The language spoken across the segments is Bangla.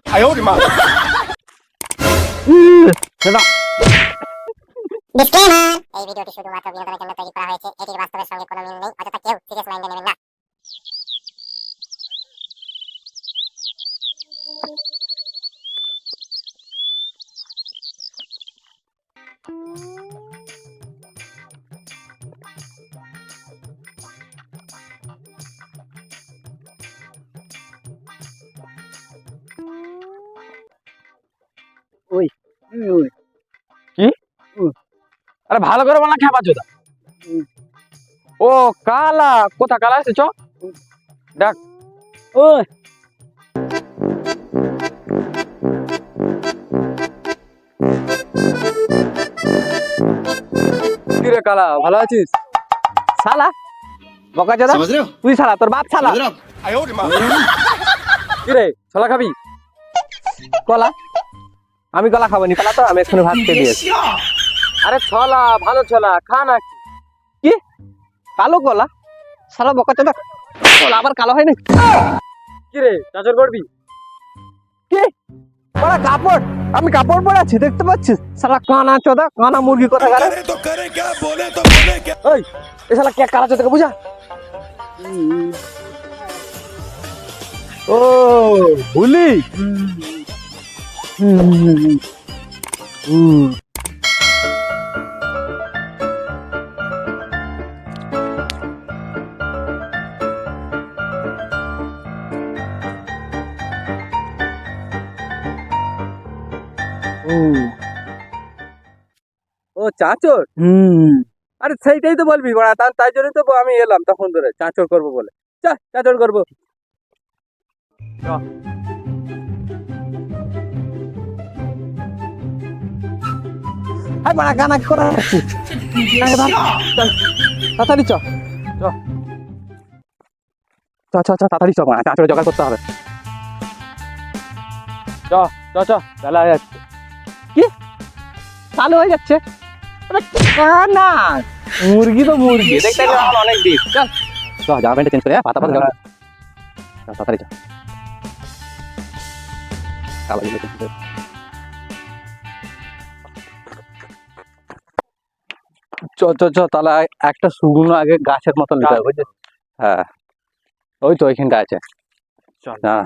哎呦我的妈ডিসক্লেমার এই ভিডিওটি শুধুমাত্র বিনোদনের জন্য তৈরি করা হয়েছে এটির বাস্তবের সঙ্গে কোনো মিল নেই অযথা কেউ সিরিয়াস মাইন্ডে নেবেন না ওই ওই কি আরে ভালো করে বল না খেপা চোদা ও কালা কোথা কালা আছে চ ডাক ওই কি রে কালা ভালো আছিস শালা বকা চোদা समझ रहे हो তুই শালা তোর বাপ শালা समझ रहे हो आप? 哎呦我的妈কি রে ছোলা খাবি কলা আমি কলা খাবো নি কলা তো আমি এক্ষুনি ভাত খেয়ে দিয়েছি আরে ছোলা ভালো ছোলা খা না কি কালো কলা শালা বকা চোদা কলা আবার কালো হয় না কি রে চাচর করবি কি বড় কাপড় আমি কাপড় পরে আছি দেখতে পাচ্ছিস শালা কানা চোদা কানা মুরগি কথা গারে तो करे क्या बोले तो बोले क्या ওই এ শালা কে কালা চোদাকে বুঝা ও ভুলি ও চাচর আরে সেইটাই তো বলবি বড়া তাই জন্যই তো আমি এলাম তখন ধরে চাচর করবো বলে চা চাচর করবো বড়া গানা করা তাড়াতাড়ি চ চ চ চ চ তাড়াতাড়ি চ বড়া চাচরে জোগাড় করতে হবে চ চ চ বেলা হয়ে যাচ্ছে কি চালু হয়ে যাচ্ছে না মুরগি তো মুরগি দেখতে অনেক দিন চল চ জামা প্যান্ট চেঞ্জ করে পাতা পাতা তাড়াতাড়ি চ চ চ চ তাহলে একটা শুকনো আগে গাছের মতন নিতে হবে বুঝলি হ্যাঁ ওই তো ওইখানটা আছে হ্যাঁ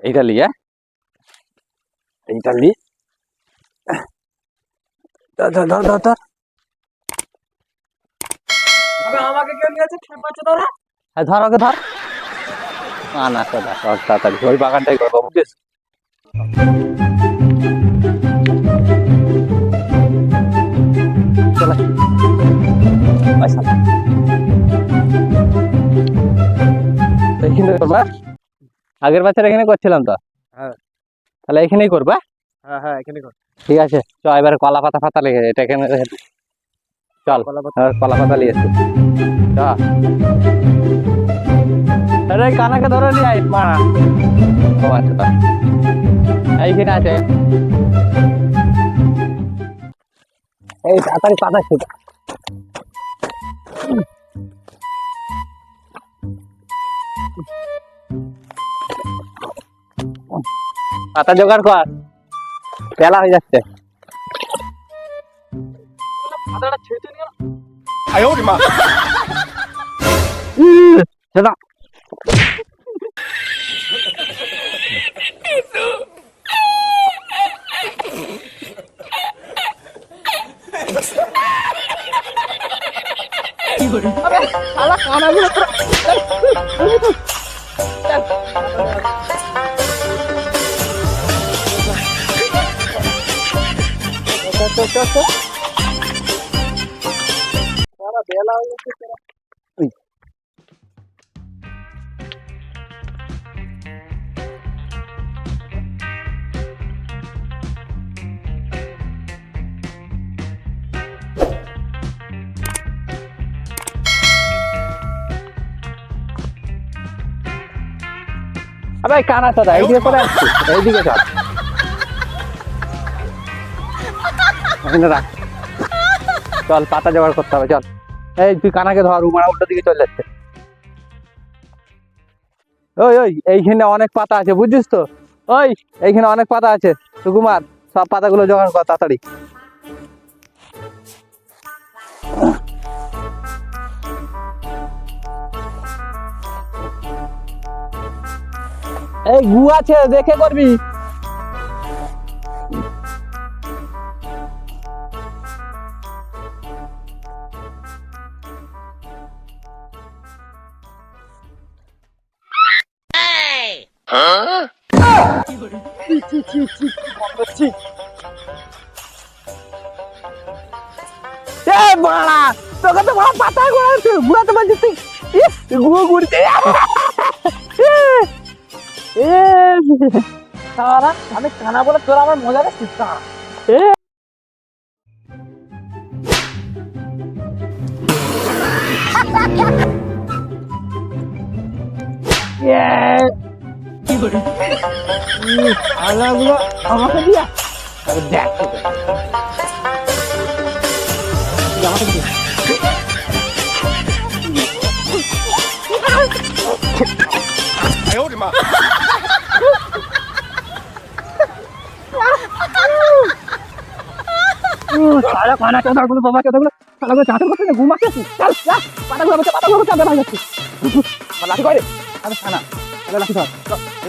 এইটা লিয়ে এইটা লি ধর ধর ধর ধর ধর আমাকে কেউ নিয়েছে খেপাচ্ছে তোরা হ্যাঁ ধর ওকে ধর না চল তাড়াতাড়ি ওই বাগানটাই করবো বুঝছিস চল এইখানে করবা আগের বছর এখানে করছিলাম তো হ্যাঁ তাহলে এখানেই করবা হ্যাঁ হ্যাঁ এখানে কর ঠিক আছে চ এবারে কলা পাতা ফাতা লেগে এটা এখানে রেখে দিই। চল কলা পাতা নিয়ে এসছি চ আরে কানাকে ধরে নিয়ে আয় মা ও আচ্ছা তা এইখানে আছে এই তাড়াতাড়ি পাতা ছিল পাতা জোগাড় কর পেলা হয়ে যাচ্ছে 哎呦我的妈 দাদা আবে কানা দাদা এইদিকে করে আসছি এইদিকে চল এখানে রাখ চল পাতা জোগাড় করতে হবে চল এই তুই কানাকে ধর উমারা উল্টো দিকে চলে যাচ্ছে ওই ওই এইখানে অনেক পাতা আছে বুঝছিস তো? ওই এইখানে অনেক পাতা আছে, সুকুমার সব পাতাগুলো জোগাড় কর তাড়াতাড়ি। এই গু আছে দেখে করবি। এ বাড়া, তোকে তো বাবা পাতা গুড়াতে বলছিস তুই। ইস, গুঁড়ো গুড়তে সারা আমি কানা বলে তোরা আমার মজা দেখছিস তা আলাগুলো আমাকে দিয়া আরে দেখ তোকে। আমাকে দিয়া।哎呦我的妈！ সারা কানা চোদাগুলো বাবা চোদাগুলো সারাগুলো চাঁদের করতে না ঘুমাচ্ছে। চল যা, পাতাগুলো চাঁদে ভাই যাচ্ছে। লাঠি করে আরে ছানা আরে লাঠি ধর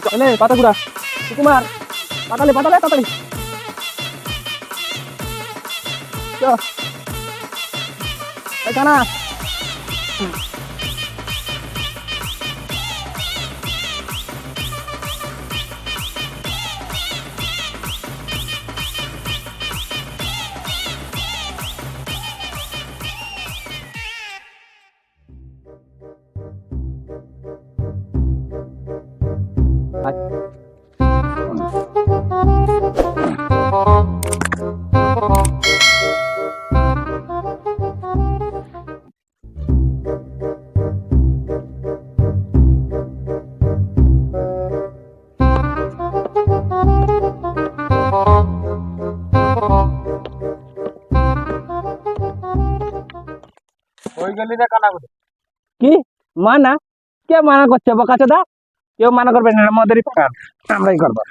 চলে পাতাগুলা সুকুমার পাতালে তাড়াতাড়ি চল এই কানা ওই গলি না কানা গুলো কি মানা কে মানা করছে বকাচোদা? কেউ মানা করবে না, আমাদেরই পাকার আমরাই করবো।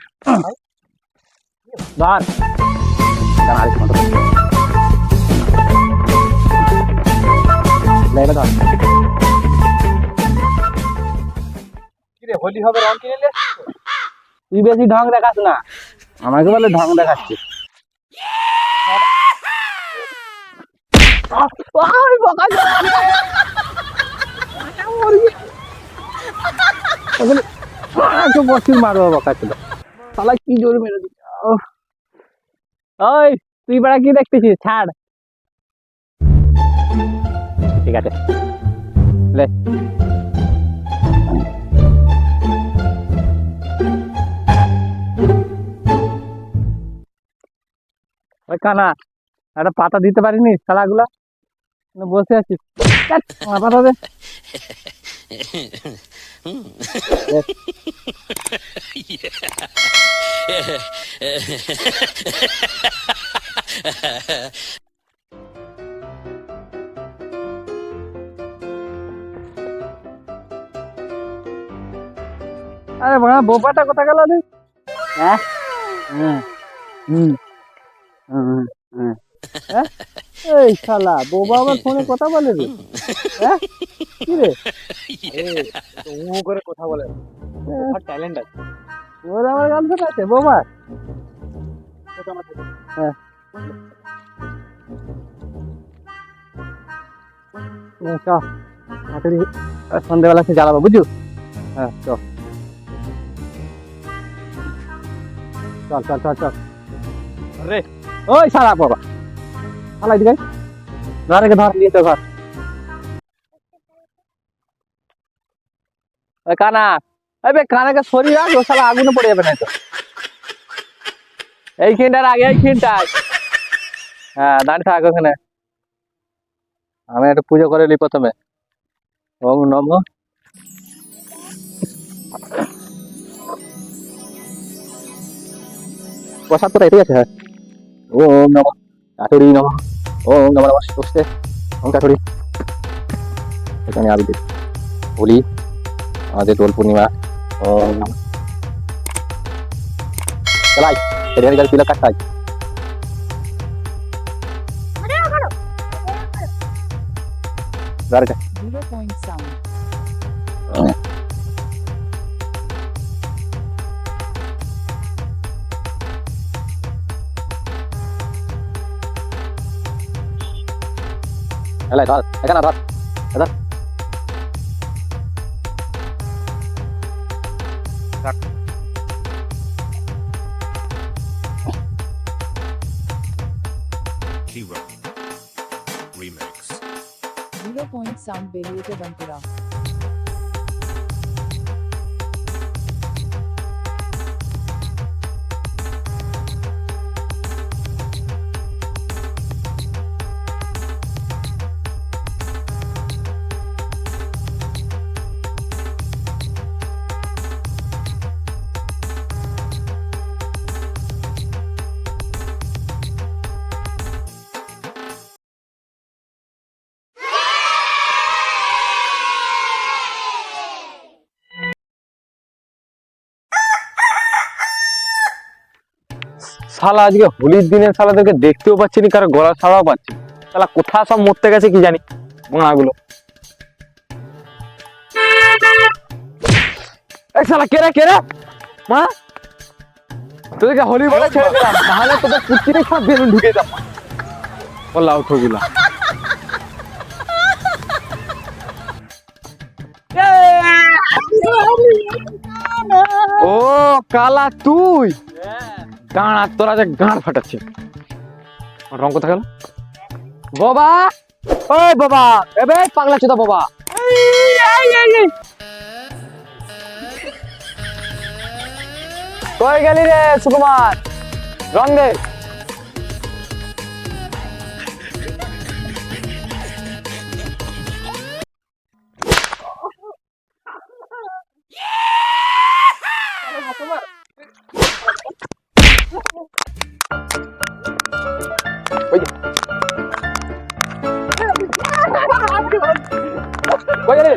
ধর ধর কিরে হোলি হবে রং কিনে নিয়ে আসছিস তো? তুই বেশি ঢং দেখাস না, আমাকে বলে ঢং দেখাচ্ছিস। বসির মারবো বকাচ্ছিল শালা কি জোর মেরে দিচ্ছে। ওই তুই বেড়া কি দেখতেছিস? ছাড়, ঠিক আছে লে। ওই কানা একটা পাতা দিতে পারিনি শালাগুলা, বসে আছিস পাতা দে। আরে বাবা বোপাটা কোথা গেল রে? হ্যাঁ এই শালা বোবা আমার ফোনে কথা বলে রে। হ্যাঁ কি রে ও করে কথা বলে আর ট্যালেন্ট আছে ওর আমার গান শোনা আছে বোবা। হ্যাঁ সন্ধ্যেবেলা সে জ্বালাবো বুঝু। হ্যাঁ চল চল চল চল চল রে। ওই সারা বাবা শালা দিকে ধর রেখে ধর নিয়ে তো ঘর। ওই কানা এই কানাকে সরিয়ে রাখ, ও শালা আগুনে পড়ে যাবে না তো। এইখানটার আগে এইখানটায় হ্যাঁ দাঁড়িয়ে থাক ওখানে। আমি একটু পুজো করে নি প্রথমে। ওম নমঃ প্রসাদ কোথায়? ঠিক আছে হ্যাঁ। ওম নমঃ কাঠুরি নমঃ ওম নমঃ নমঃ বসতে ওম কাঠুরি। এখানে আবিদের হোলি, আমাদের দোল পূর্ণিমা ও চলাই এখানে গাড়ি পিলা কাটতাই গাড়িটা 0 point sound. এলাই ধর এখানে ধর ধর Hero Remix. 0 point sound বেরিয়েছে বন্ধুরা। শালা আজকে হোলির দিনে শালাদেরকে দেখতেও পাচ্ছি না, কারো গলা ছাড়াও পাচ্ছি। শালা কোথা সব মরতে গেছে কি জানি মাগুলো। এই শালা কে রে মা, তোদেরকে হোলি বলে ছেড়ে দিলাম, নাহলে তোদের পুচিরে সব বেলুন ঢুকে দাও বললাম ওঠোগুলা। ও কালা তুই, গাঁড় তোরা যে গাঁড় ফাটাচ্ছে। রং কোথা গেল বাবা? ওই বাবা, এবে পাগলা চোদা বাবা, কই গেলি রে সুকুমার? রং দে। কই গেলি?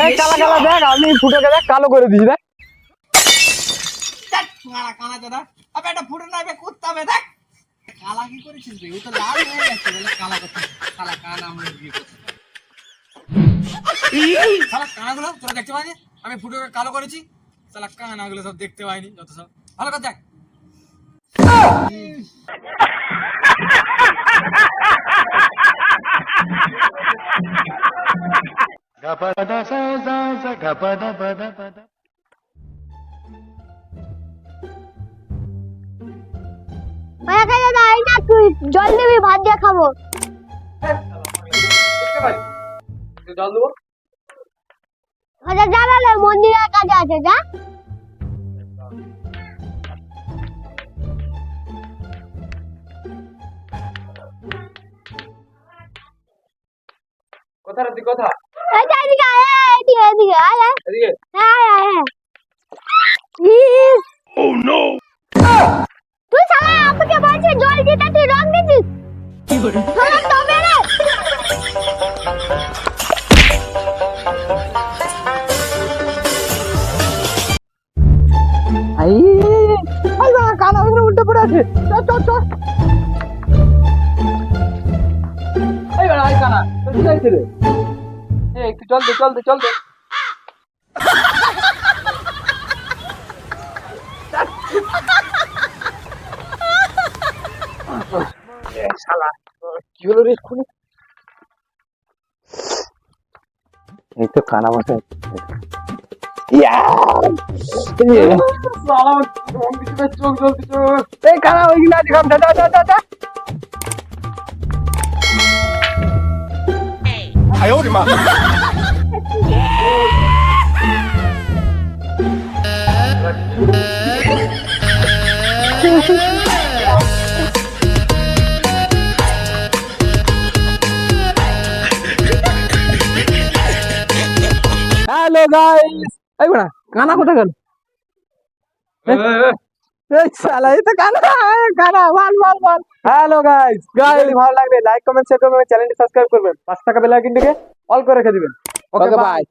এই কালা কালা দেখ, আমি ফুটোকে দেখ কালো করে দিছি দেখ। কানা দাদা আবে এটা ফুটে না বে কুত্তা বে দেখ কালা কি করেছিস রে? ও তো লাল হয়ে গেছে বলে কালা কথা। কালা কানা আমরা বিয়ে করতে শালা কানাগুলো তোরা দেখতে পাইনি? আমি ফুটোকে কালো করেছি, শালা কানাগুলো সব দেখতে পাইনি যত সব। ভালো করে দেখ। জল দিবি, ভাত দিয়ে খাবো। জল দেবো। জানালে মন্দিরের কাছে আছে, যা। কোথা রে তুই কোথা? এদিকে আয়, এদিকে এদিকে আয়, আয়। এদিকে আয় আয় আয়। তুই শালা আমাকে বলছিস জল দিতে, তুই রং দিছিস। শালা তবে রে। আই আই বাবা, কানা ওখানে উল্টে পড়ে আছে। চল চল চল। এই বাড়া আই কানা, তুই কি যাইছিস রে? এই একটু চল দে চল দে চল দে। শালা কি হলো রে? এই তো কানা বসে চোখ জ্বলছে চোখ। এই কানা ওইগুলা দেখাম, যা যা যা যা। হ্যালো গাইস, এই বড়া কানা কোথায় গেল? এই শালা এই তো কানা, কানা বল। হ্যালো গাইস, যদি ভালো লাগলে লাইক কমেন্ট শেয়ার করবেন, চ্যানেলটি সাবস্ক্রাইব করবেন, 5 টাকা বেল আইকনটিকে অল করে রেখে দিবেন। Okay bye.